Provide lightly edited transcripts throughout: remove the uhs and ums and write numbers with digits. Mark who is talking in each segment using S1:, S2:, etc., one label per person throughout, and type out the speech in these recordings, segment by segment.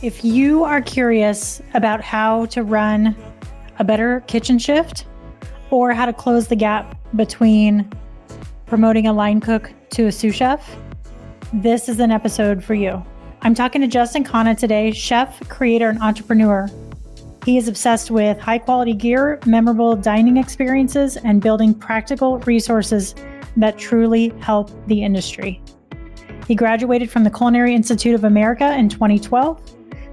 S1: If you are curious about how to run a better kitchen shift or how to close the gap between promoting a line cook to a sous chef, this is an episode for you. I'm talking to Justin Khanna today, chef, creator, and entrepreneur. He is obsessed with high quality gear, memorable dining experiences, and building practical resources that truly help the industry. He graduated from the Culinary Institute of America in 2012,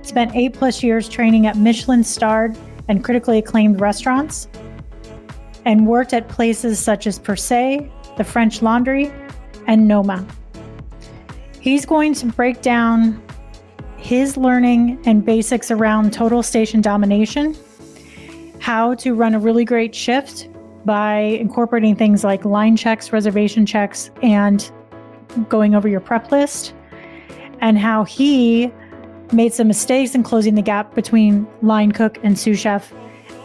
S1: spent 8+ years training at Michelin-Starred and critically acclaimed restaurants, and worked at places such as Per Se, the French Laundry, and Noma. He's going to break down his learning and basics around total station domination, how to run a really great shift by incorporating things like line checks, reservation checks, and going over your prep list, and how he made some mistakes in closing the gap between line cook and sous chef,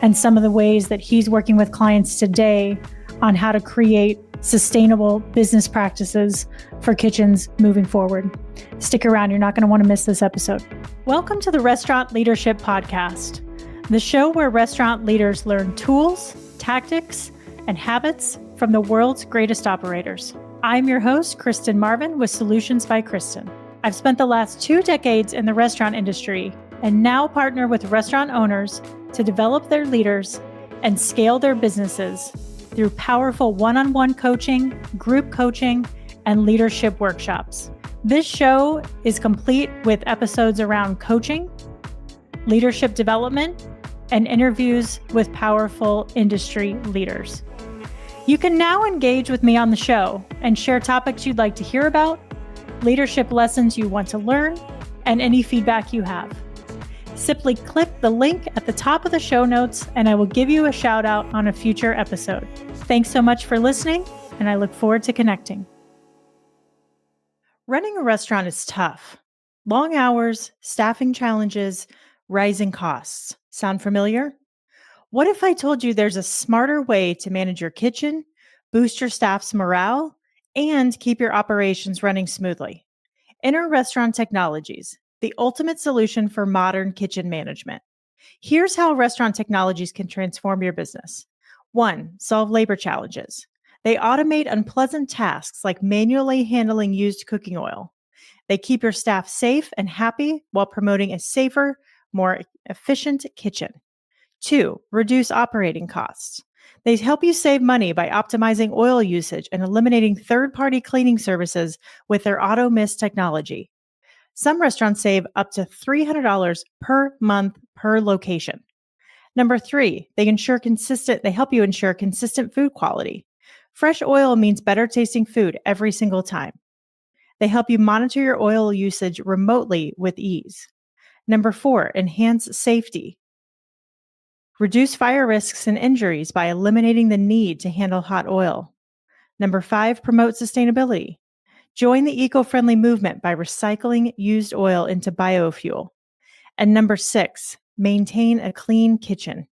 S1: and some of the ways that he's working with clients today on how to create sustainable business practices for kitchens moving forward. Stick around, you're not going to want to miss this episode. Welcome to the Restaurant Leadership Podcast, the show where restaurant leaders learn tools, tactics, and habits from the world's greatest operators. I'm your host, Kristen Marvin, with Solutions by Kristen. I've spent the last 2 decades in the restaurant industry and now partner with restaurant owners to develop their leaders and scale their businesses through powerful one-on-one coaching, group coaching, and leadership workshops. This show is complete with episodes around coaching, leadership development, and interviews with powerful industry leaders. You can now engage with me on the show and share topics you'd like to hear about, leadership lessons you want to learn, and any feedback you have. Simply click the link at the top of the show notes and I will give you a shout out on a future episode. Thanks so much for listening, and I look forward to connecting. Running a restaurant is tough. Long hours, staffing challenges, rising costs. Sound familiar? What if I told you there's a smarter way to manage your kitchen, boost your staff's morale, and keep your operations running smoothly? Enter Restaurant Technologies, the ultimate solution for modern kitchen management. Here's how restaurant technologies can transform your business. 1, solve labor challenges. They automate unpleasant tasks like manually handling used cooking oil. They keep your staff safe and happy while promoting a safer, more efficient kitchen. 2, reduce operating costs. They help you save money by optimizing oil usage and eliminating third-party cleaning services with their auto mist technology. Some restaurants save up to $300 per month per location. 3, they help you ensure consistent food quality. Fresh oil means better tasting food every single time. They help you monitor your oil usage remotely with ease. 4, enhance safety. Reduce fire risks and injuries by eliminating the need to handle hot oil. 5, promote sustainability. Join the eco-friendly movement by recycling used oil into biofuel. And 6, maintain a clean kitchen.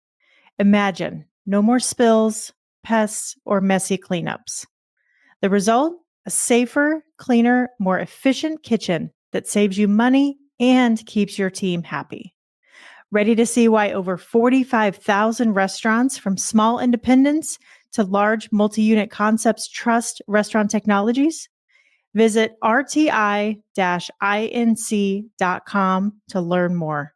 S1: Imagine no more spills, pests, or messy cleanups. The result? A safer, cleaner, more efficient kitchen that saves you money and keeps your team happy. Ready to see why over 45,000 restaurants, from small independents to large multi-unit concepts, trust Restaurant Technologies? Visit rti-inc.com to learn more.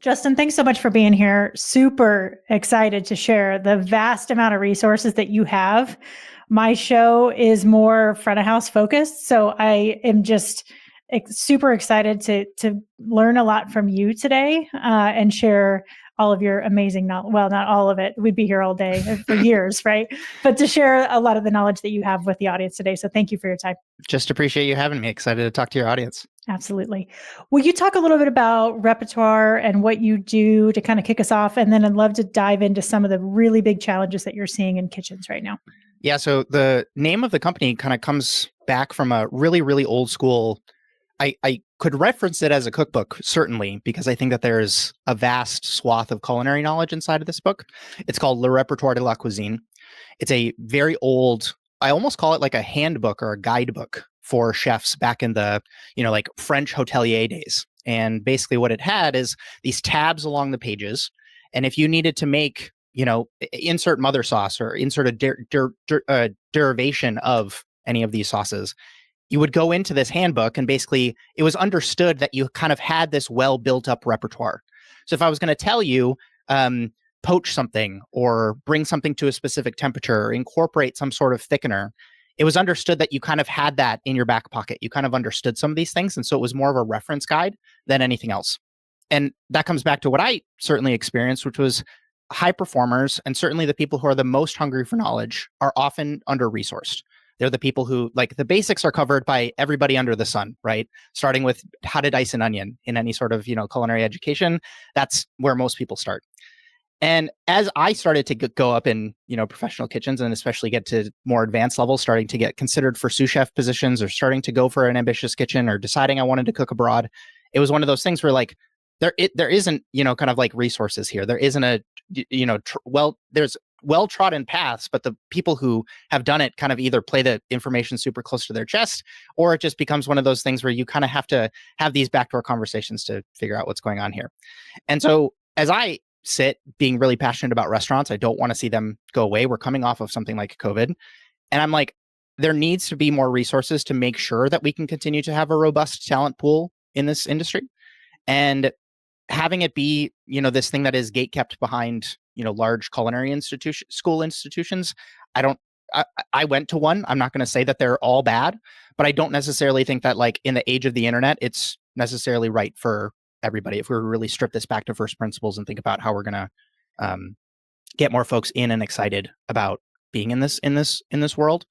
S1: Justin, thanks so much for being here. Super excited to share the vast amount of resources that you have. My show is more front of house focused, so I am just super excited to learn a lot from you today and share all of your amazing knowledge. Well, not all of it. We'd be here all day for years, right? But to share a lot of the knowledge that you have with the audience today. So thank you for your time.
S2: Just appreciate you having me. Excited to talk to your audience.
S1: Absolutely. Will you talk a little bit about repertoire and what you do to kind of kick us off? And then I'd love to dive into some of the really big challenges that you're seeing in kitchens right now.
S2: Yeah. So the name of the company kind of comes back from a really, really old school. I could reference it as a cookbook, certainly, because I think that there's a vast swath of culinary knowledge inside of this book. It's called Le Repertoire de la Cuisine. It's a very old, I almost call it like a handbook or a guidebook for chefs back in the, like French hotelier days. And basically what it had is these tabs along the pages. And if you needed to make, insert mother sauce or insert a derivation of any of these sauces, you would go into this handbook, and basically it was understood that you kind of had this well built up repertoire. So if I was going to tell you, poach something or bring something to a specific temperature or incorporate some sort of thickener, it was understood that you kind of had that in your back pocket. You kind of understood some of these things. And so it was more of a reference guide than anything else. And that comes back to what I certainly experienced, which was high performers, and certainly the people who are the most hungry for knowledge, are often under-resourced. They're the people who, like, the basics are covered by everybody under the sun, right? Starting with how to dice an onion in any sort of, culinary education. That's where most people start. And as I started to go up in, professional kitchens, and especially get to more advanced levels, starting to get considered for sous chef positions, or starting to go for an ambitious kitchen, or deciding I wanted to cook abroad, it was one of those things where, like, there isn't, kind of like resources here. There isn't a, there's well-trodden paths, but the people who have done it kind of either play the information super close to their chest, or it just becomes one of those things where you kind of have to have these backdoor conversations to figure out what's going on here. And so as I sit being really passionate about restaurants, I don't want to see them go away. We're coming off of something like COVID. And I'm like, there needs to be more resources to make sure that we can continue to have a robust talent pool in this industry. And having it be, this thing that is gatekept behind, large culinary school institutions. I went to one. I'm not going to say that they're all bad, but I don't necessarily think that, like, in the age of the internet, it's necessarily right for everybody. If we really strip this back to first principles and think about how we're going to get more folks in and excited about being in this world.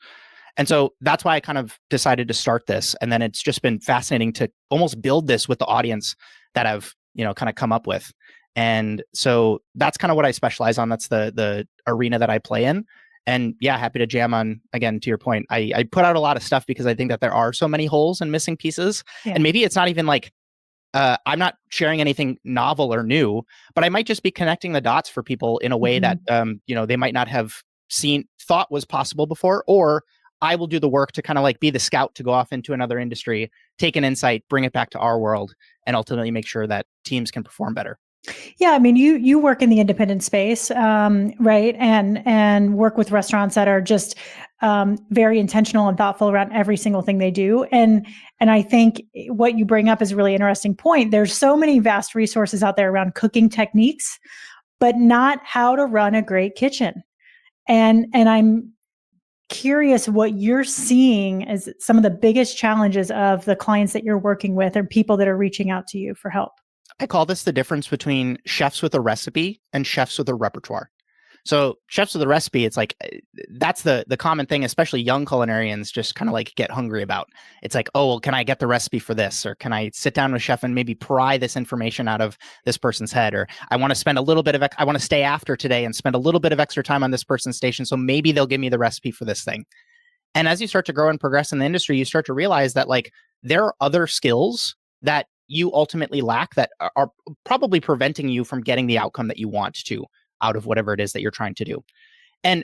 S2: And so that's why I kind of decided to start this. And then it's just been fascinating to almost build this with the audience that I've, kind of come up with. And so that's kind of what I specialize on. That's the arena that I play in. And yeah, happy to jam on, again, to your point. I put out a lot of stuff because I think that there are so many holes and missing pieces. Yeah. And maybe it's not even like, I'm not sharing anything novel or new, but I might just be connecting the dots for people in a way that, they might not have thought was possible before, or I will do the work to kind of like be the scout to go off into another industry, take an insight, bring it back to our world, and ultimately make sure that teams can perform better.
S1: Yeah, I mean, you work in the independent space, right? And work with restaurants that are just very intentional and thoughtful around every single thing they do. And I think what you bring up is a really interesting point. There's so many vast resources out there around cooking techniques, but not how to run a great kitchen. And I'm curious what you're seeing as some of the biggest challenges of the clients that you're working with, or people that are reaching out to you for help.
S2: I call this the difference between chefs with a recipe and chefs with a repertoire. So chefs with a recipe, it's like, that's the common thing, especially young culinarians just kind of like get hungry about. It's like, oh, well, can I get the recipe for this? Or can I sit down with a chef and maybe pry this information out of this person's head? Or I want to spend a little bit of, I want to stay after today and spend a little bit of extra time on this person's station. So maybe they'll give me the recipe for this thing. And as you start to grow and progress in the industry, you start to realize that, like, there are other skills that you ultimately lack that are probably preventing you from getting the outcome that you want to out of whatever it is that you're trying to do. And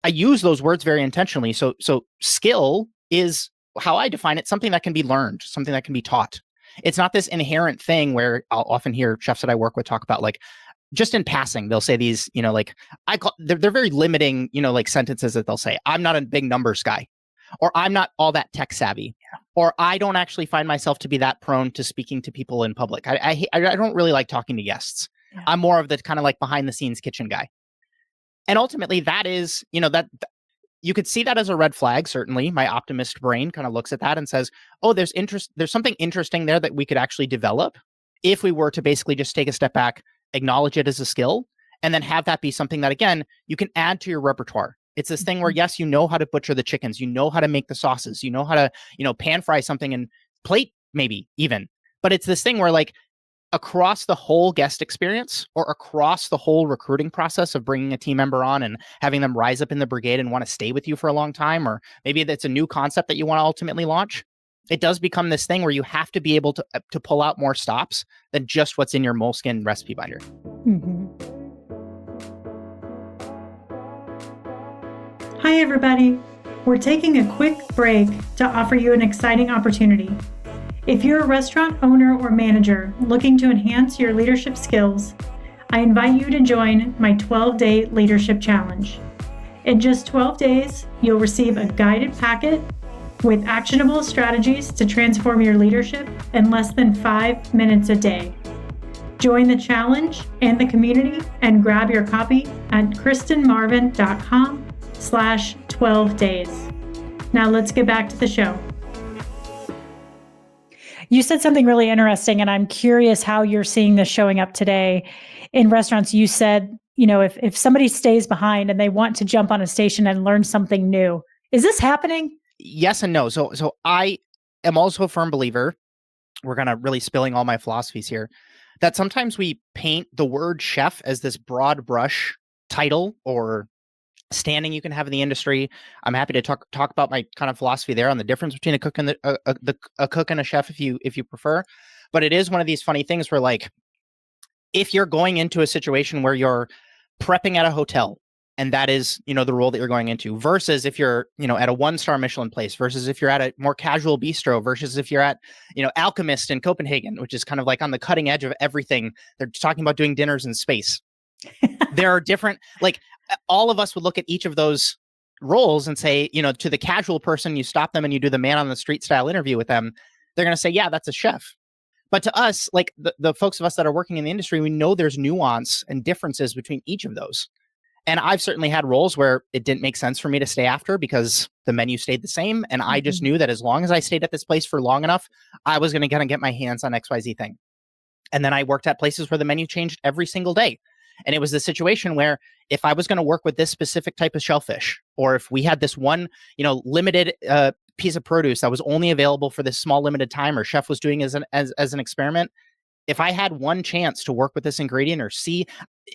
S2: I use those words very intentionally. So skill is, how I define it, something that can be learned, something that can be taught. It's not this inherent thing where I'll often hear chefs that I work with talk about, like, just in passing, they'll say these, like, they're very limiting, like sentences that they'll say. I'm not a big numbers guy, or I'm not all that tech savvy, or I don't actually find myself to be that prone to speaking to people in public. I don't really like talking to guests. Yeah. I'm more of the kind of like behind the scenes kitchen guy. And ultimately that is, that you could see that as a red flag. Certainly my optimist brain kind of looks at that and says, oh, there's something interesting there that we could actually develop if we were to basically just take a step back, acknowledge it as a skill, and then have that be something that, again, you can add to your repertoire. It's this thing where, yes, you know how to butcher the chickens, you know how to make the sauces, you know how to, pan fry something and plate maybe even. But it's this thing where, like, across the whole guest experience, or across the whole recruiting process of bringing a team member on and having them rise up in the brigade and want to stay with you for a long time, or maybe that's a new concept that you want to ultimately launch, it does become this thing where you have to be able to pull out more stops than just what's in your Moleskine recipe binder.
S1: Mm-hmm. Hi, everybody. We're taking a quick break to offer you an exciting opportunity. If you're a restaurant owner or manager looking to enhance your leadership skills, I invite you to join my 12-day leadership challenge. In just 12 days, you'll receive a guided packet with actionable strategies to transform your leadership in less than 5 minutes a day. Join the challenge and the community and grab your copy at kristenmarvin.com/12 days. Now let's get back to the show. You said something really interesting, and I'm curious how you're seeing this showing up today in restaurants. You said, if somebody stays behind and they want to jump on a station and learn something new, is this happening?
S2: Yes and no. So I am also a firm believer, we're kind of really spilling all my philosophies here, that sometimes we paint the word chef as this broad brush title or standing you can have in the industry. I'm happy to talk about my kind of philosophy there on the difference between a cook and a cook and a chef if you prefer. But it is one of these funny things where, like, if you're going into a situation where you're prepping at a hotel and that is, the role that you're going into, versus if you're, at a 1-star Michelin place, versus if you're at a more casual bistro, versus if you're at, Alchemist in Copenhagen, which is kind of like on the cutting edge of everything. They're talking about doing dinners in space. There are different, like, all of us would look at each of those roles and say, to the casual person, you stop them and you do the man on the street style interview with them, they're going to say, yeah, that's a chef. But to us, like the folks of us that are working in the industry, we know there's nuance and differences between each of those. And I've certainly had roles where it didn't make sense for me to stay after because the menu stayed the same. And I just knew that as long as I stayed at this place for long enough, I was going to kind of get my hands on XYZ thing. And then I worked at places where the menu changed every single day. And it was the situation where if I was going to work with this specific type of shellfish, or if we had this one, limited piece of produce that was only available for this small limited time, or chef was doing as an experiment, if I had one chance to work with this ingredient or see,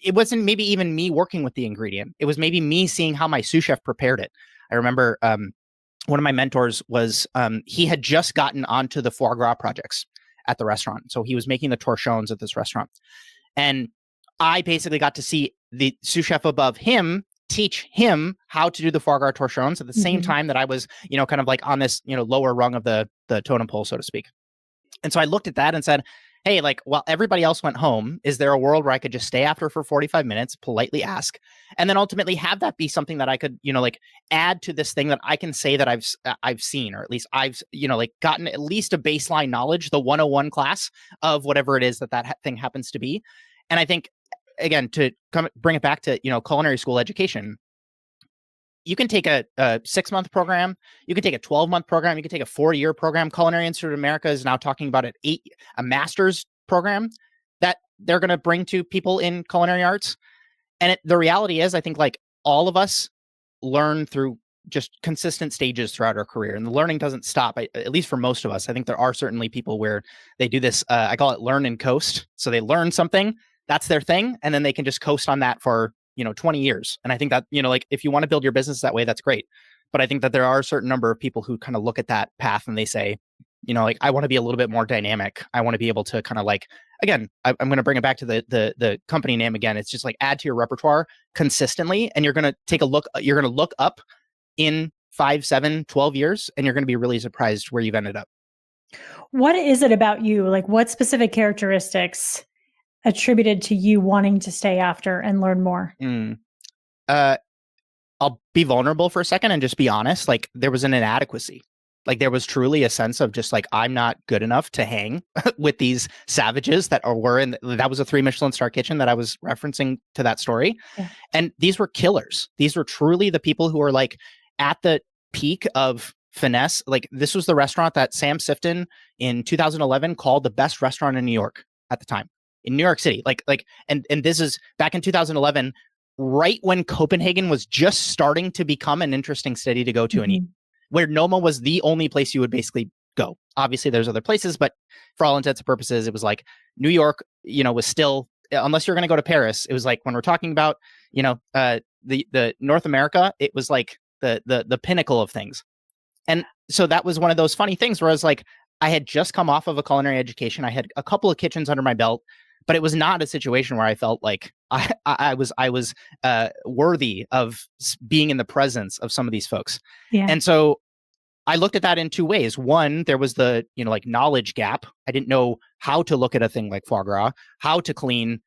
S2: it wasn't maybe even me working with the ingredient. It was maybe me seeing how my sous chef prepared it. I remember one of my mentors was, he had just gotten onto the foie gras projects at the restaurant. So he was making the torchons at this restaurant. And I basically got to see the sous chef above him teach him how to do the foie gras torchons at the same time that I was, kind of like on this, lower rung of the totem pole, so to speak. And so I looked at that and said, hey, like, while everybody else went home, is there a world where I could just stay after for 45 minutes, politely ask, and then ultimately have that be something that I could, add to this thing that I can say that I've seen, or at least I've, gotten at least a baseline knowledge, the 101 class of whatever it is that thing happens to be. And I think, again, to bring it back to, culinary school education, you can take a 6-month program, you can take a 12-month program, you can take a 4-year program. Culinary Institute of America is now talking about a master's program that they're going to bring to people in culinary arts. And the reality is, I think, like, all of us learn through just consistent stages throughout our career, and the learning doesn't stop. At least for most of us, I think there are certainly people where they do this. I call it learn and coast. So they learn something, that's their thing, and then they can just coast on that for 20 years. And I think that, like, if you want to build your business that way, that's great. But I think that there are a certain number of people who kind of look at that path and they say, like, I want to be a little bit more dynamic. I want to be able to kind of, like, again, I'm going to bring it back to the company name again. It's just like, add to your repertoire consistently. And you're going to take a look, you're going to look up in 5, 7, 12 years, and you're going to be really surprised where you've ended up.
S1: What is it about you? Like, what specific characteristics attributed to you wanting to stay after and learn more?
S2: I'll be vulnerable for a second and just be honest. Like, there was an inadequacy. Like, there was truly a sense of just like, I'm not good enough to hang with these savages that that was a 3 Michelin-Starred kitchen that I was referencing to that story. Yeah. And these were killers. These were truly the people who were, like, at the peak of finesse. Like, this was the restaurant that Sam Sifton in 2011 called the best restaurant in New York at the time. In New York City, and this is back in 2011, right when Copenhagen was just starting to become an interesting city to go to and eat, where Noma was the only place you would basically go. Obviously, there's other places, but for all intents and purposes, it was like New York, was still, unless you're going to go to Paris, it was like, when we're talking about, the North America, it was like the pinnacle of things. And so that was one of those funny things where I was like, I had just come off of a culinary education. I had a couple of kitchens under my belt. but it was not a situation where I felt like I was worthy of being in the presence of some of these folks.
S1: Yeah.
S2: And so I looked at that in two ways. One, there was the, like knowledge gap. I didn't know how to look at a thing like foie gras, how to clean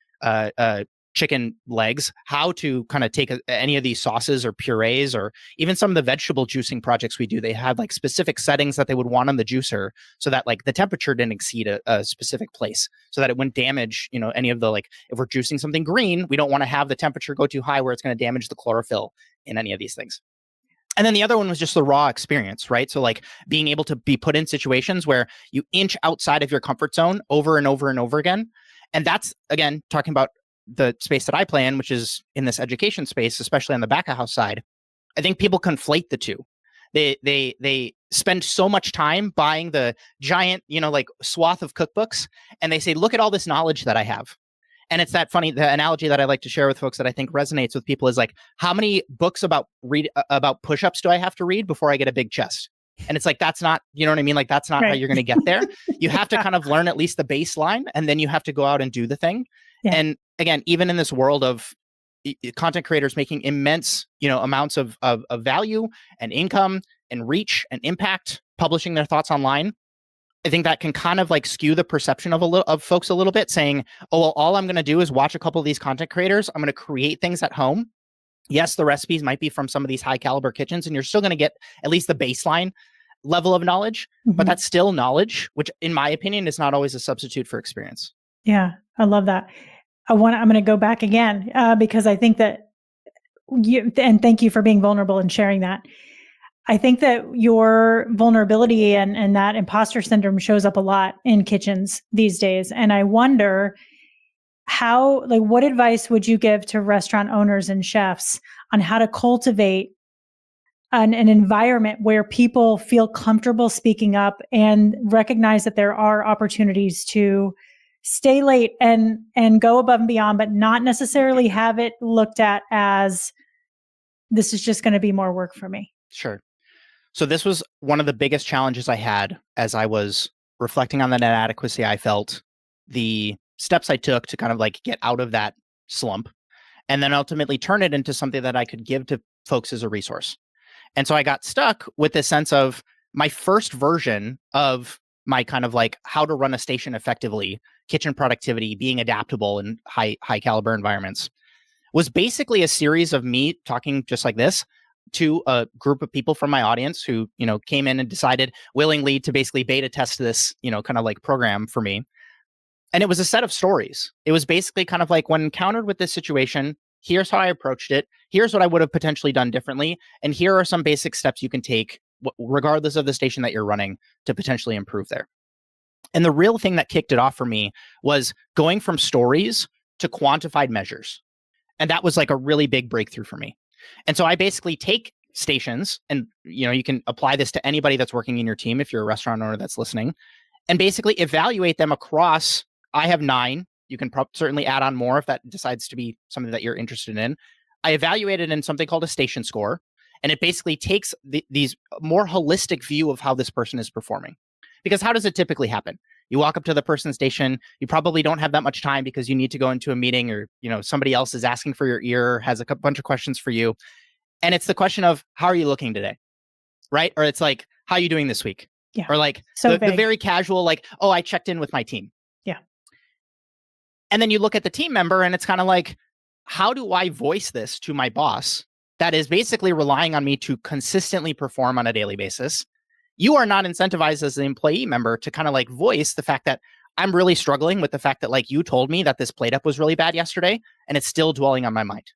S2: chicken legs, how to kind of take any of these sauces or purees, or even some of the vegetable juicing projects we do. They have like specific settings that they would want on the juicer so that like the temperature didn't exceed a specific place, so that it wouldn't damage, any of the, like, if we're juicing something green, we don't want to have the temperature go too high where it's going to damage the chlorophyll in any of these things. And then the other one was just the raw experience, right? So like being able to be put in situations where you inch outside of your comfort zone over and over and over again. And that's, again, talking about the space that I play in, which is in this education space, especially on the back of house side. I think people conflate the two. They spend so much time buying the giant, like swath of cookbooks, and they say, look at all this knowledge that I have. And it's that funny, the analogy that I like to share with folks that I think resonates with people is like, how many books about push-ups do I have to read before I get a big chest? And it's like, that's not, you know what I mean? Like, that's not how you're going to get there. You have to kind of learn at least the baseline, and then you have to go out and do the thing. Yeah. And again, even in this world of content creators making immense, amounts of value and income and reach and impact, publishing their thoughts online, I think that can kind of like skew the perception of folks a little bit, saying, oh, well, all I'm going to do is watch a couple of these content creators. I'm going to create things at home. Yes, the recipes might be from some of these high caliber kitchens, and you're still going to get at least the baseline level of knowledge, but that's still knowledge, which in my opinion is not always a substitute for experience.
S1: Yeah, I love that. I'm going to go back again because I think that and thank you for being vulnerable and sharing that. I think that your vulnerability and that imposter syndrome shows up a lot in kitchens these days. And I wonder what advice would you give to restaurant owners and chefs on how to cultivate an environment where people feel comfortable speaking up and recognize that there are opportunities to stay late and go above and beyond, but not necessarily have it looked at as this is just going to be more work for me?
S2: Sure. So this was one of the biggest challenges I had as I was reflecting on the inadequacy I felt, the steps I took to kind of like get out of that slump, and then ultimately turn it into something that I could give to folks as a resource. And so I got stuck with this sense of my first version of my kind of like how to run a station effectively, kitchen productivity, being adaptable in high caliber environments, was basically a series of me talking just like this to a group of people from my audience who, came in and decided willingly to basically beta test this, kind of like program for me. And it was a set of stories. It was basically kind of like, when encountered with this situation, here's how I approached it. Here's what I would have potentially done differently. And here are some basic steps you can take, regardless of the station that you're running, to potentially improve there. And the real thing that kicked it off for me was going from stories to quantified measures. And that was like a really big breakthrough for me. And so I basically take stations, and you can apply this to anybody that's working in your team if you're a restaurant owner that's listening, and basically evaluate them across. I have 9. You can certainly add on more if that decides to be something that you're interested in. I evaluated in something called a station score, and it basically takes these more holistic view of how this person is performing. Because how does it typically happen? You walk up to the person's station, you probably don't have that much time because you need to go into a meeting, or somebody else is asking for your ear, has a bunch of questions for you. And it's the question of, how are you looking today? Right? Or it's like, how are you doing this week?
S1: Yeah.
S2: Or like the very casual, like, oh, I checked in with my team.
S1: Yeah.
S2: And then you look at the team member and it's kind of like, how do I voice this to my boss that is basically relying on me to consistently perform on a daily basis? You are not incentivized as an employee member to kind of like voice the fact that I'm really struggling with the fact that like you told me that this plate up was really bad yesterday, and it's still dwelling on my mind.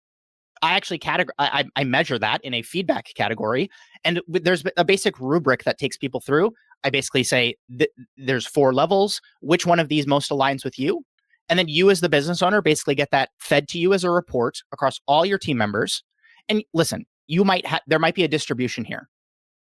S2: I actually I measure that in a feedback category, and there's a basic rubric that takes people through. I basically say there's 4 levels. Which one of these most aligns with you? And then you as the business owner basically get that fed to you as a report across all your team members. And listen, there might be a distribution here.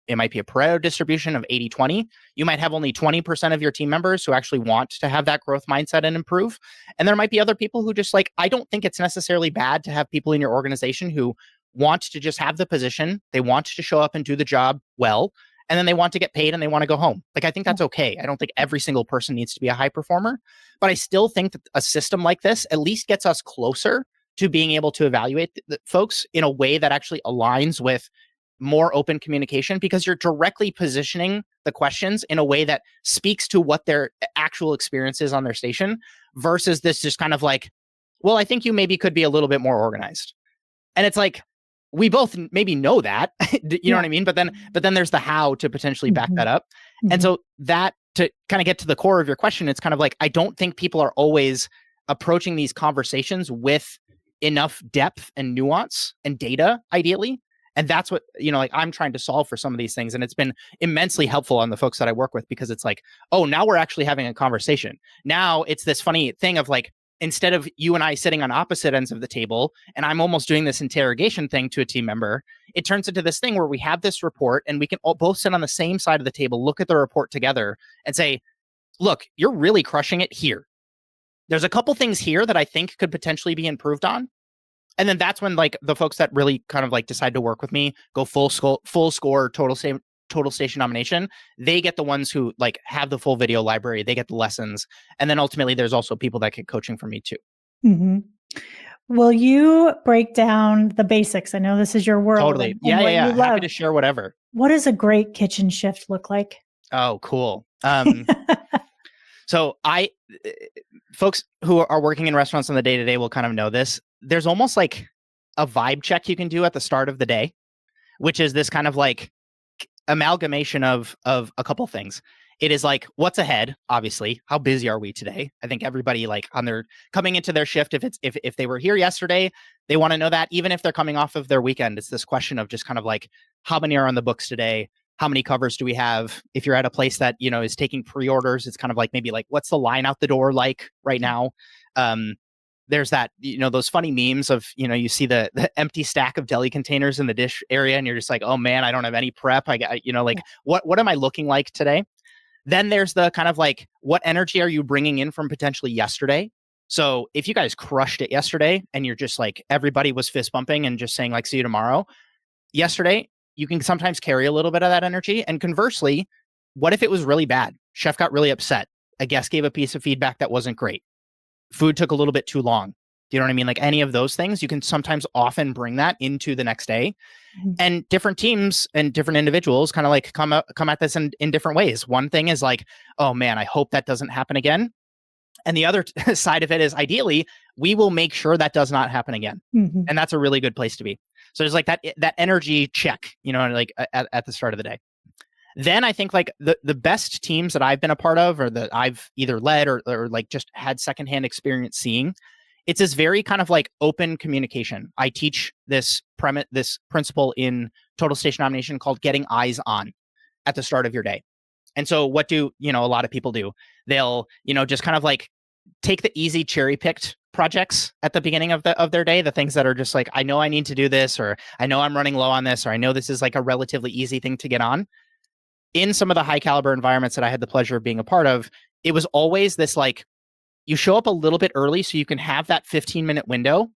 S2: It might be a Pareto distribution of 80-20. You might have only 20% of your team members who actually want to have that growth mindset and improve. And there might be other people who just like, I don't think it's necessarily bad to have people in your organization who want to just have the position. They want to show up and do the job well. and then they want to get paid and they want to go home. Like, I think that's okay. I don't think every single person needs to be a high performer, but I still think that a system like this at least gets us closer to being able to evaluate the folks in a way that actually aligns with more open communication, because you're directly positioning the questions in a way that speaks to what their actual experience is on their station, versus this just kind of like, well, I think you maybe could be a little bit more organized. And it's like, we both maybe know that, you know what I mean? But then there's the how to potentially back that up. And so that, to kind of get to the core of your question, it's kind of like, I don't think people are always approaching these conversations with enough depth and nuance and data, ideally. And that's what, like, I'm trying to solve for some of these things. And it's been immensely helpful on the folks that I work with, because it's like, oh, now we're actually having a conversation. Now it's this funny thing of like, instead of you and I sitting on opposite ends of the table, and I'm almost doing this interrogation thing to a team member, it turns into this thing where we have this report and we can all both sit on the same side of the table, look at the report together and say, look, you're really crushing it here. There's a couple things here that I think could potentially be improved on. And then that's when, like, the folks that really kind of like decide to work with me, go full score, total station nomination, they get the ones who like have the full video library, they get the lessons. And then ultimately there's also people that get coaching from me too.
S1: Mm-hmm. Will you break down the basics? I know this is your world.
S2: Totally. Yeah. Happy to share whatever.
S1: What does a great kitchen shift look like?
S2: Oh, cool. So folks who are working in restaurants on the day-to-day will kind of know this. There's almost like a vibe check you can do at the start of the day, which is this kind of like amalgamation of a couple things. It is like, what's ahead? Obviously, how busy are we today? I think everybody, like, on their coming into their shift, if they were here yesterday, they want to know that. Even if they're coming off of their weekend, it's this question of just kind of like, how many are on the books today? How many covers do we have? If you're at a place that, is taking pre-orders, it's kind of like, maybe like, what's the line out the door like right now? There's that, those funny memes of, you see the empty stack of deli containers in the dish area, and you're just like, oh man, I don't have any prep. I got, what am I looking like today? Then there's the kind of like, what energy are you bringing in from potentially yesterday? So if you guys crushed it yesterday and you're just like, everybody was fist bumping and just saying like, see you tomorrow, yesterday, you can sometimes carry a little bit of that energy. And conversely, what if it was really bad? Chef got really upset. A guest gave a piece of feedback that wasn't great. Food took a little bit too long. Do you know what I mean? Like, any of those things, you can sometimes often bring that into the next day. And different teams and different individuals kind of like come at this in different ways. One thing is like, oh man, I hope that doesn't happen again. And the other side of it is, ideally, we will make sure that does not happen again. And that's a really good place to be. So there's like that energy check, like at the start of the day. Then I think like the best teams that I've been a part of, or that I've either led or like just had secondhand experience seeing, it's this very kind of like open communication. I teach this principle in total station nomination called getting eyes on at the start of your day. And so what do, a lot of people do? They'll, just kind of like take the easy cherry picked projects at the beginning of their day, the things that are just like, I know I need to do this, or I know I'm running low on this, or I know this is like a relatively easy thing to get on. In some of the high caliber environments that I had the pleasure of being a part of, it was always this like, you show up a little bit early so you can have that 15-minute window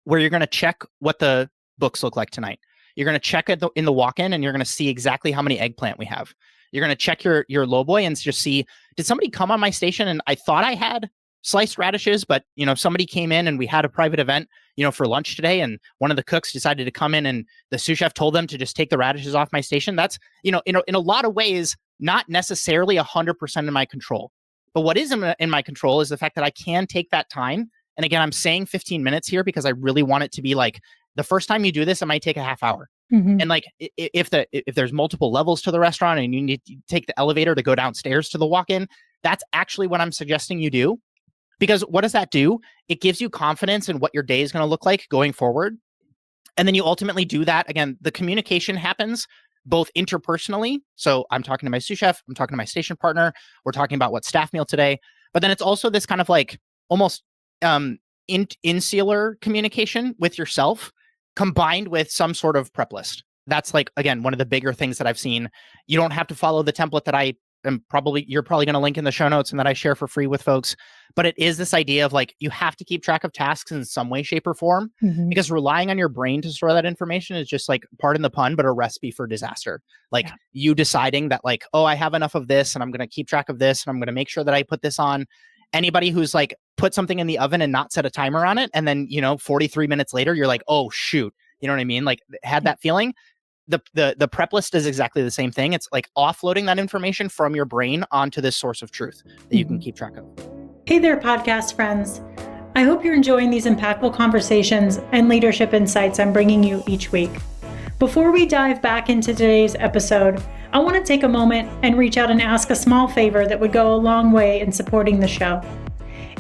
S2: where you're going to check what the books look like tonight. You're going to check it in the walk-in, and you're going to see exactly how many eggplant we have. You're going to check your low boy and just see, did somebody come on my station and I thought I had sliced radishes, but somebody came in and we had a private event, for lunch today, and one of the cooks decided to come in and the sous chef told them to just take the radishes off my station. That's, in a lot of ways, not necessarily 100% in my control. But what is in my control is the fact that I can take that time. And again, I'm saying 15 minutes here because I really want it to be like, the first time you do this, it might take a half hour. And like, if there's multiple levels to the restaurant and you need to take the elevator to go downstairs to the walk-in, that's actually what I'm suggesting you do. Because what does that do? It gives you confidence in what your day is going to look like going forward. And then you ultimately do that. Again, the communication happens both interpersonally. So I'm talking to my sous chef, I'm talking to my station partner, we're talking about what staff meal today. But then it's also this kind of like almost insular communication with yourself, combined with some sort of prep list. That's like, again, one of the bigger things that I've seen. You don't have to follow the template that I you're probably going to link in the show notes and that I share for free with folks. But it is this idea of like, you have to keep track of tasks in some way, shape, or form, because relying on your brain to store that information is just like, pardon the pun, but a recipe for disaster. Like you deciding that like, oh, I have enough of this and I'm going to keep track of this and I'm going to make sure that I put this on. Anybody who's like put something in the oven and not set a timer on it, and then 43 minutes later you're like, oh shoot, you know what I mean? Like had that feeling. The prep list is exactly the same thing. It's like offloading that information from your brain onto this source of truth that you can keep track of.
S1: Hey there, podcast friends. I hope you're enjoying these impactful conversations and leadership insights I'm bringing you each week. Before we dive back into today's episode, I want to take a moment and reach out and ask a small favor that would go a long way in supporting the show.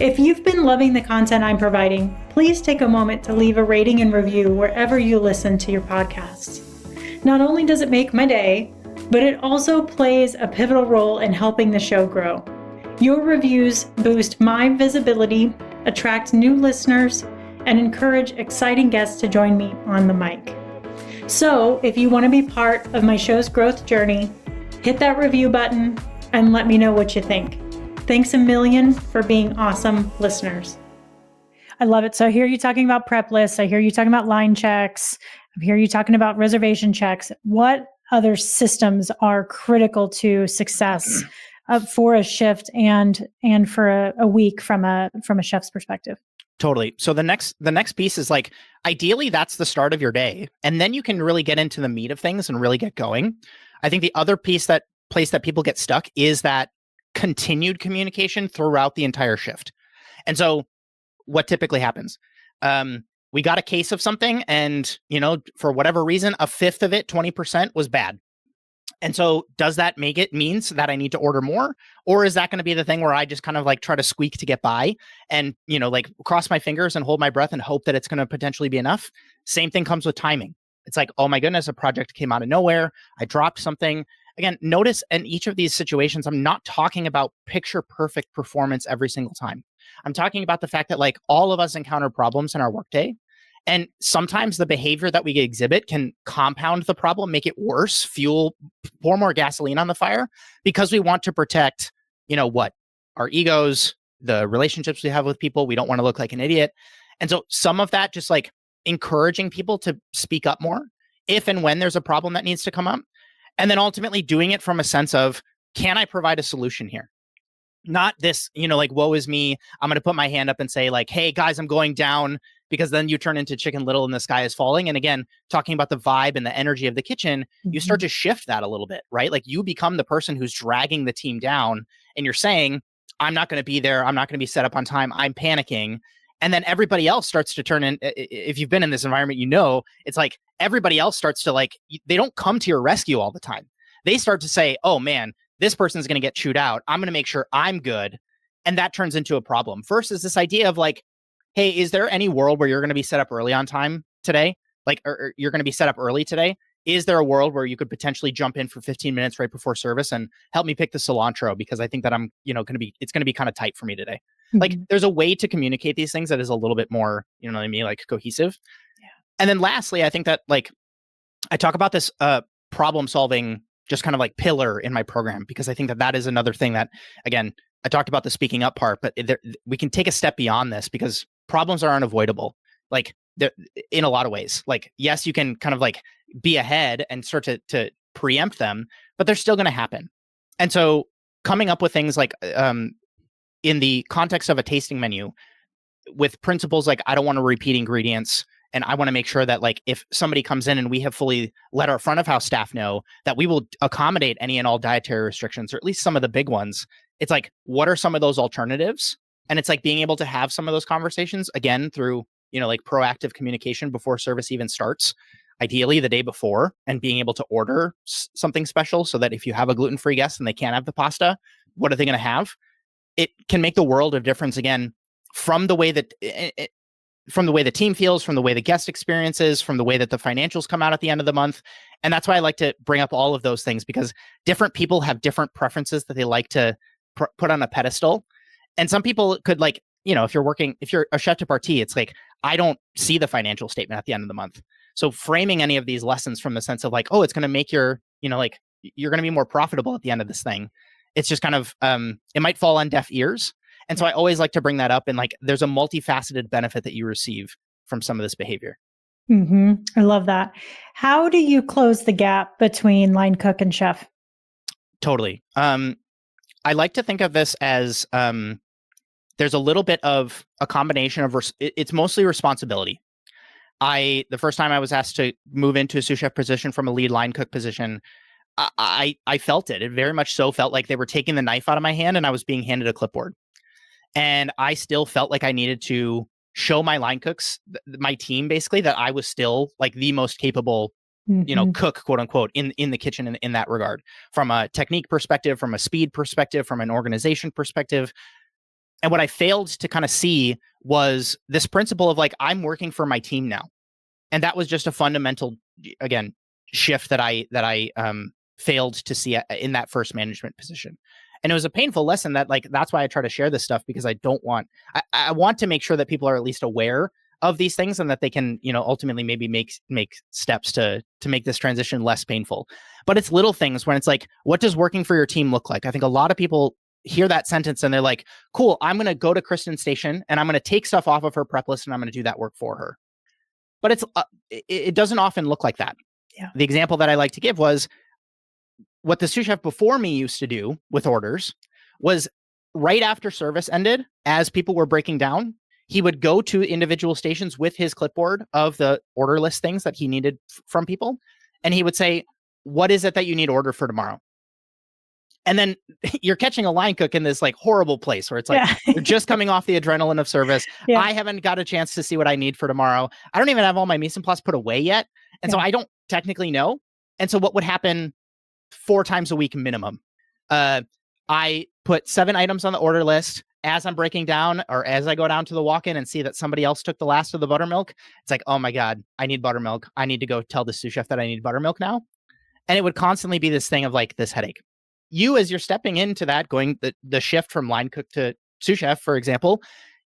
S1: If you've been loving the content I'm providing, please take a moment to leave a rating and review wherever you listen to your podcasts. Not only does it make my day, but it also plays a pivotal role in helping the show grow. Your reviews boost my visibility, attract new listeners, and encourage exciting guests to join me on the mic. So if you want to be part of my show's growth journey, hit that review button and let me know what you think. Thanks a million for being awesome listeners. I love it. So I hear you talking about prep lists. I hear you talking about line checks. I hear you talking about reservation checks. What other systems are critical to success for a shift and for a week from a chef's perspective?
S2: Totally. So the next piece is like, ideally that's the start of your day, and then you can really get into the meat of things and really get going. I think the other place that people get stuck is that continued communication throughout the entire shift. And so what typically happens? We got a case of something and, for whatever reason, a fifth of it, 20% was bad. And so does that make it means that I need to order more? Or is that going to be the thing where I just kind of like try to squeak to get by and, like cross my fingers and hold my breath and hope that it's going to potentially be enough? Same thing comes with timing. It's like, oh my goodness, a project came out of nowhere. I dropped something. Again, notice in each of these situations, I'm not talking about picture perfect performance every single time. I'm talking about the fact that like all of us encounter problems in our workday. And sometimes the behavior that we exhibit can compound the problem, make it worse, pour more gasoline on the fire, because we want to protect, our egos, the relationships we have with people. We don't want to look like an idiot. And so some of that, just like encouraging people to speak up more if and when there's a problem that needs to come up. And then ultimately doing it from a sense of, can I provide a solution here? Not this, like, woe is me. I'm going to put my hand up and say like, hey guys, I'm going down, because then you turn into Chicken Little and the sky is falling. And again, talking about the vibe and the energy of the kitchen, you start to shift that a little bit, right? Like you become the person who's dragging the team down and you're saying, I'm not going to be there. I'm not going to be set up on time. I'm panicking. And then everybody else starts to turn in. If you've been in this environment, it's like everybody else starts to like, they don't come to your rescue all the time. They start to say, oh man, this person's going to get chewed out. I'm going to make sure I'm good. And that turns into a problem. First is this idea of like, hey, is there any world where you're going to be set up early on time today? Like, or you're going to be set up early today? Is there a world where you could potentially jump in for 15 minutes right before service and help me pick the cilantro? Because I think that I'm, it's going to be kind of tight for me today. Like there's a way to communicate these things that is a little bit more, like cohesive. Yeah. And then lastly, I think that like, I talk about this problem solving, just kind of like pillar in my program, because I think that is another thing that, again, I talked about the speaking up part, but we can take a step beyond this because problems are unavoidable. Like in a lot of ways, like, yes, you can kind of like be ahead and start to preempt them, but they're still going to happen. And so coming up with things like in the context of a tasting menu with principles like, I don't want to repeat ingredients. And I want to make sure that like, if somebody comes in and we have fully let our front of house staff know that we will accommodate any and all dietary restrictions, or at least some of the big ones, it's like, what are some of those alternatives? And it's like being able to have some of those conversations again through, like proactive communication before service even starts, ideally the day before, and being able to order something special so that if you have a gluten-free guest and they can't have the pasta, what are they going to have? It can make the world of difference again from the way that from the way the team feels, from the way the guest experiences, from the way that the financials come out at the end of the month. And that's why I like to bring up all of those things, because different people have different preferences that they like to put on a pedestal. And some people could like, if you're a chef de partie, it's like, I don't see the financial statement at the end of the month. So framing any of these lessons from the sense of like, oh, it's going to make your, like, you're going to be more profitable at the end of this thing it's just kind of it might fall on deaf ears. And so I always like to bring that up, and like there's a multifaceted benefit that you receive from some of this behavior.
S1: I love that. How do you close the gap between line cook and chef?
S2: Totally. I like to think of this as there's a little bit of a combination of it's mostly responsibility. The first time I was asked to move into a sous chef position from a lead line cook position, I felt it. It very much so felt like they were taking the knife out of my hand and I was being handed a clipboard. And I still felt like I needed to show my line cooks, my team basically, that I was still like the most capable, cook, quote unquote, in the kitchen in that regard, from a technique perspective, from a speed perspective, from an organization perspective. And what I failed to kind of see was this principle of like, I'm working for my team now. And that was just a fundamental, again, shift that I failed to see in that first management position. And it was a painful lesson that like, that's why I try to share this stuff, because I want to make sure that people are at least aware of these things and that they can, ultimately maybe make steps to make this transition less painful. But it's little things when it's like, what does working for your team look like? I think a lot of people hear that sentence and they're like, cool, I'm going to go to Kristen's station and I'm going to take stuff off of her prep list and I'm going to do that work for her. But it doesn't often look like that.
S1: Yeah.
S2: The example that I like to give was what the sous chef before me used to do with orders was right after service ended, as people were breaking down, he would go to individual stations with his clipboard of the order list things that he needed from people. And he would say, what is it that you need order for tomorrow? And then you're catching a line cook in this like horrible place where it's like, you're just coming off the adrenaline of service. Yeah. I haven't got a chance to see what I need for tomorrow. I don't even have all my mise en place put away yet. And so I don't technically know. And so what would happen 4 times a week minimum? I put 7 items on the order list. As I'm breaking down, or as I go down to the walk-in and see that somebody else took the last of the buttermilk, it's like, oh my God, I need buttermilk. I need to go tell the sous chef that I need buttermilk now. And it would constantly be this thing of like this headache. You, as you're stepping into that, going the shift from line cook to sous chef, for example,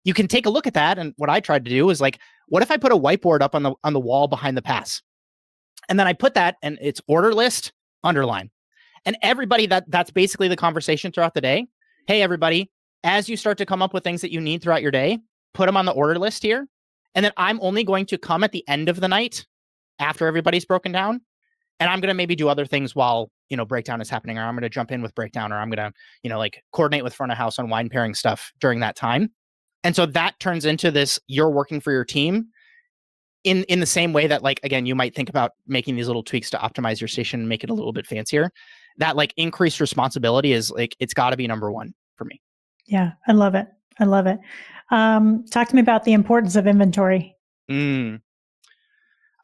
S2: you can take a look at that. And what I tried to do is like, what if I put a whiteboard up on the wall behind the pass? And then I put that, and it's order list, underline. And everybody, that's basically the conversation throughout the day. Hey, everybody, as you start to come up with things that you need throughout your day, put them on the order list here. And then I'm only going to come at the end of the night after everybody's broken down. And I'm going to maybe do other things while, breakdown is happening, or I'm going to jump in with breakdown, or I'm going to, like coordinate with front of house on wine pairing stuff during that time. And so that turns into this, you're working for your team in the same way that, like, again, you might think about making these little tweaks to optimize your station and make it a little bit fancier. That like increased responsibility is like, it's got to be number one for me.
S1: Yeah, I love it. I love it. Talk to me about the importance of inventory.
S2: I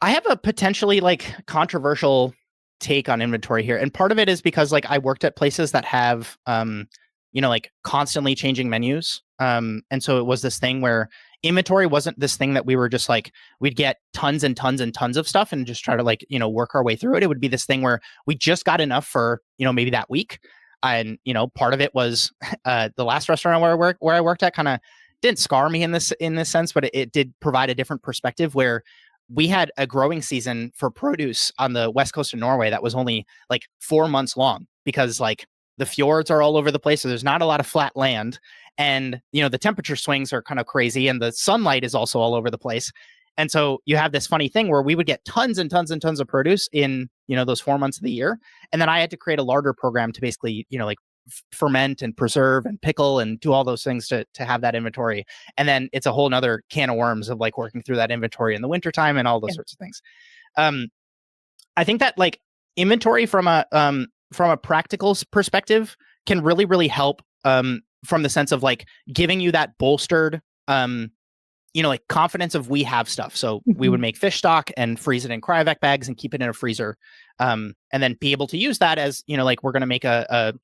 S2: have a potentially like controversial take on inventory here. And part of it is because like I worked at places that have, like constantly changing menus. And so it was this thing where inventory wasn't this thing that we were just like, we'd get tons and tons and tons of stuff and just try to like, work our way through it. It would be this thing where we just got enough for, maybe that week. And, part of it was the last restaurant where I worked at kind of didn't scar me in this sense, but it did provide a different perspective where we had a growing season for produce on the west coast of Norway that was only like 4 months long, because like the fjords are all over the place. So there's not a lot of flat land, and, the temperature swings are kind of crazy, and the sunlight is also all over the place. And so you have this funny thing where we would get tons and tons and tons of produce in, those 4 months of the year. And then I had to create a larder program to basically, like ferment and preserve and pickle and do all those things to have that inventory. And then it's a whole nother can of worms of like working through that inventory in the wintertime and all those sorts of things. I think that like inventory from a practical perspective can really, really help from the sense of like giving you that bolstered, like confidence of we have stuff. So we would make fish stock and freeze it in cryovac bags and keep it in a freezer. And then be able to use that as, like we're going to make a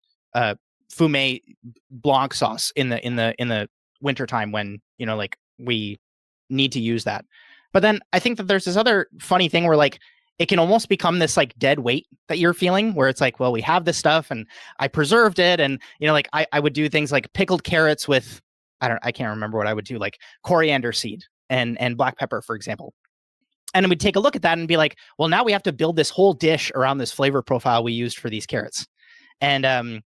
S2: fumet blanc sauce in the wintertime when, like we need to use that. But then I think that there's this other funny thing where like it can almost become this like dead weight that you're feeling, where it's like, well, we have this stuff and I preserved it. And, like I would do things like pickled carrots with, I can't remember what I would do, like coriander seed and black pepper, for example. And we'd take a look at that and be like, well, now we have to build this whole dish around this flavor profile we used for these carrots. And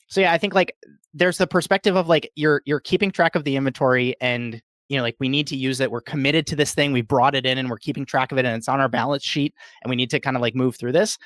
S2: So yeah, I think like there's the perspective of like you're keeping track of the inventory and like we need to use it. We're committed to this thing. We brought it in and we're keeping track of it and it's on our balance sheet and we need to kind of like move through this.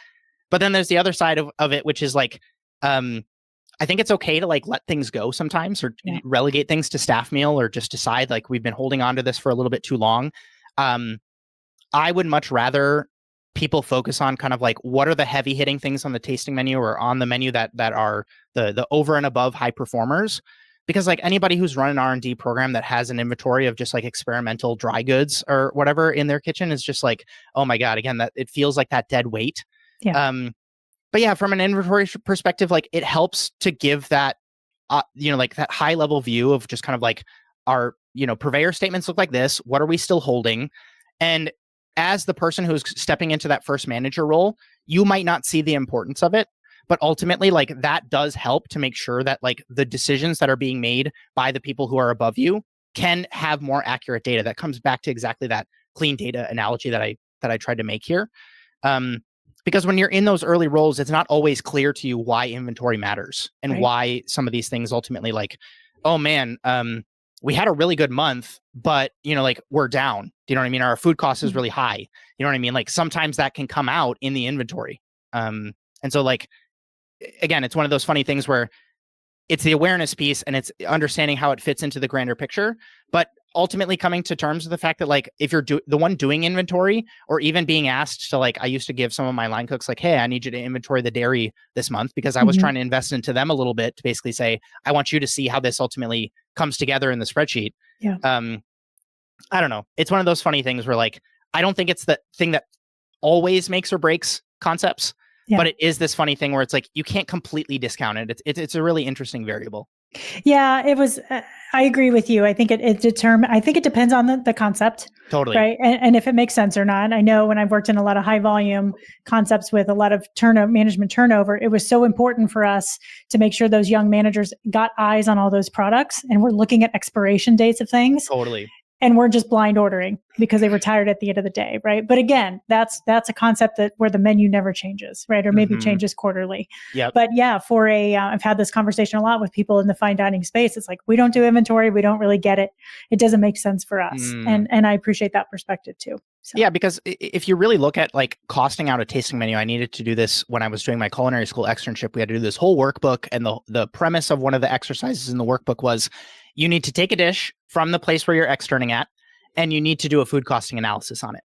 S2: But then there's the other side of it, which is like I think it's okay to like let things go sometimes or relegate things to staff meal or just decide like we've been holding on to this for a little bit too long. I would much rather people focus on kind of like what are the heavy hitting things on the tasting menu or on the menu that are the over and above high performers. Because like anybody who's run an R&D program that has an inventory of just like experimental dry goods or whatever in their kitchen is just like, oh my God, again, that it feels like that dead weight.
S1: Yeah.
S2: But yeah, from an inventory perspective, like it helps to give that, like that high level view of just kind of like our, purveyor statements look like this. What are we still holding? And as the person who's stepping into that first manager role, you might not see the importance of it, but ultimately like that does help to make sure that like the decisions that are being made by the people who are above you can have more accurate data. That comes back to exactly that clean data analogy that I tried to make here. Because when you're in those early roles, it's not always clear to you why inventory matters and why some of these things ultimately like, oh man, we had a really good month, but like we're down. Do you know what I mean? Our food cost is really high. You know what I mean? Like sometimes that can come out in the inventory. And so like, again, it's one of those funny things where it's the awareness piece and it's understanding how it fits into the grander picture, but ultimately coming to terms with the fact that like if you're the one doing inventory or even being asked to like I used to give some of my line cooks like, hey, I need you to inventory the dairy this month because I was trying to invest into them a little bit to basically say I want you to see how this ultimately comes together in the spreadsheet. I don't know, it's one of those funny things where like I don't think it's the thing that always makes or breaks concepts, but it is this funny thing where it's like you can't completely discount it. It's a really interesting variable.
S1: Yeah, it was. I agree with you. I think I think it depends on the concept.
S2: Totally.
S1: Right. And if it makes sense or not. I know when I've worked in a lot of high volume concepts with a lot of management turnover, it was so important for us to make sure those young managers got eyes on all those products and we're looking at expiration dates of things.
S2: Totally.
S1: And we're just blind ordering because they were tired at the end of the day, right? But again, that's a concept where the menu never changes, right? Or maybe changes quarterly. But yeah, I've had this conversation a lot with people in the fine dining space. It's like, we don't do inventory. We don't really get it. It doesn't make sense for us. And I appreciate that perspective too. So.
S2: Yeah, because if you really look at like costing out a tasting menu, I needed to do this when I was doing my culinary school externship. We had to do this whole workbook, and the premise of one of the exercises in the workbook was you need to take a dish from the place where you're externing at, and you need to do a food costing analysis on it.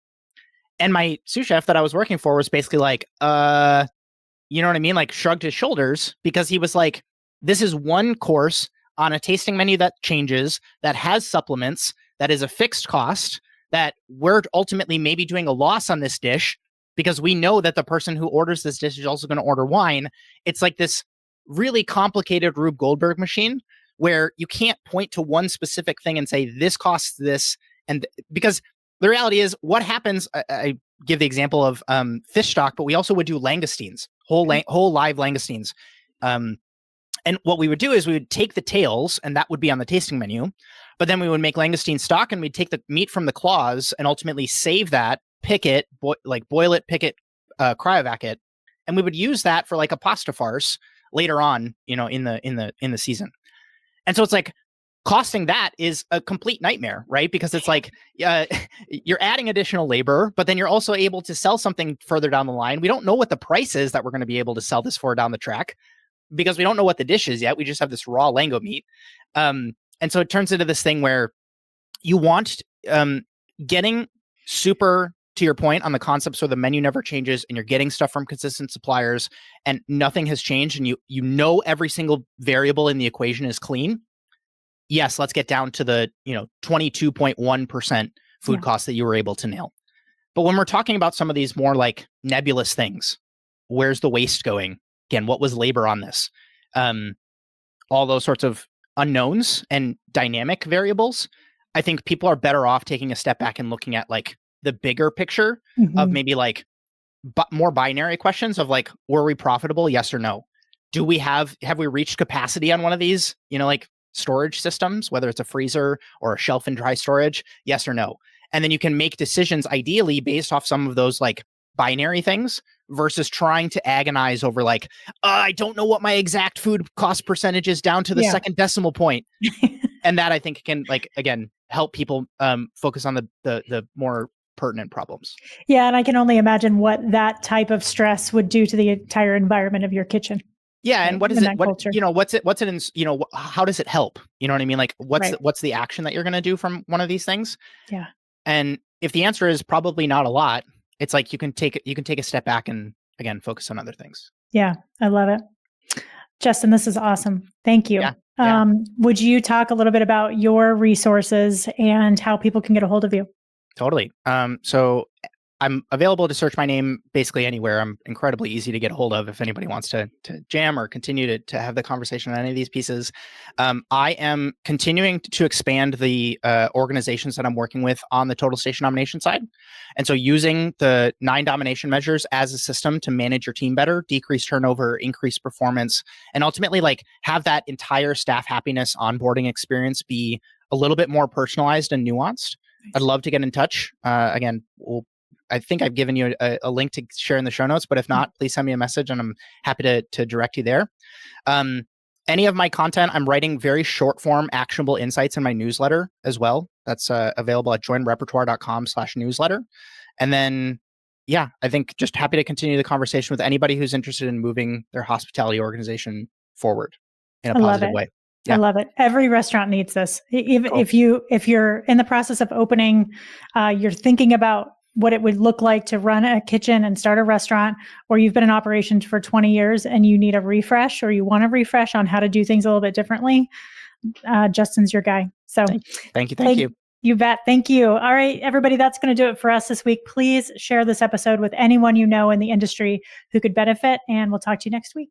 S2: And my sous chef that I was working for was basically like, you know what I mean? Like shrugged his shoulders because he was like, this is one course on a tasting menu that changes, that has supplements, that is a fixed cost, that we're ultimately maybe doing a loss on this dish because we know that the person who orders this dish is also going to order wine. It's like this really complicated Rube Goldberg machine where you can't point to one specific thing and say, this costs this. And because the reality is what happens, I give the example of fish stock, but we also would do langoustines, whole live langoustines. And what we would do is we would take the tails, and that would be on the tasting menu, but then we would make langoustine stock, and we'd take the meat from the claws and ultimately save that, pick it, boil it, pick it, cryovac it, and we would use that for like a pasta farce later on, in the season. And so it's like costing that is a complete nightmare, right? Because it's like you're adding additional labor, but then you're also able to sell something further down the line. We don't know what the price is that we're going to be able to sell this for down the track, because we don't know what the dish is yet. We just have this raw Lango meat. And so it turns into this thing where you want getting super, to your point, on the concepts where the menu never changes and you're getting stuff from consistent suppliers and nothing has changed and you know every single variable in the equation is clean. Yes, let's get down to the 22.1% food cost that you were able to nail. But when we're talking about some of these more like nebulous things, where's the waste going? Again, what was labor on this? All those sorts of unknowns and dynamic variables. I think people are better off taking a step back and looking at like the bigger picture of maybe like more binary questions of like, were we profitable? Yes or no? Have we reached capacity on one of these, like storage systems, whether it's a freezer or a shelf and dry storage? Yes or no? And then you can make decisions ideally based off some of those like binary things versus trying to agonize over like, I don't know what my exact food cost percentage is down to the second decimal point. And that I think can, like, again, help people focus on the more pertinent problems.
S1: Yeah. And I can only imagine what that type of stress would do to the entire environment of your kitchen.
S2: Yeah. And what is it? What,
S1: culture.
S2: what's it in, how does it help? You know what I mean? Like what's the action that you're going to do from one of these things?
S1: Yeah.
S2: And if the answer is probably not a lot, it's like you can take a step back and again, focus on other things.
S1: Yeah. I love it. Justin, this is awesome. Thank you.
S2: Yeah.
S1: Would you talk a little bit about your resources and how people can get a hold of you?
S2: Totally. So I'm available to search my name basically anywhere. I'm incredibly easy to get a hold of if anybody wants to jam or continue to have the conversation on any of these pieces. I am continuing to expand the organizations that I'm working with on the total station domination side. And so using the 9 domination measures as a system to manage your team better, decrease turnover, increase performance, and ultimately like have that entire staff happiness onboarding experience be a little bit more personalized and nuanced. Nice. I'd love to get in touch. Again, I think I've given you a link to share in the show notes, but if not, please send me a message and I'm happy to direct you there. Any of my content, I'm writing very short form actionable insights in my newsletter as well. That's available at joinrepertoire.com/newsletter. And then, yeah, I think just happy to continue the conversation with anybody who's interested in moving their hospitality organization forward in a positive way.
S1: Yeah. I love it. Every restaurant needs this. Even if you're in the process of opening, you're thinking about what it would look like to run a kitchen and start a restaurant, or you've been in operation for 20 years and you need a refresh or you want a refresh on how to do things a little bit differently, Justin's your guy. So
S2: thank you.
S1: You bet. Thank you. All right, everybody, that's going to do it for us this week. Please share this episode with anyone you know in the industry who could benefit, and we'll talk to you next week.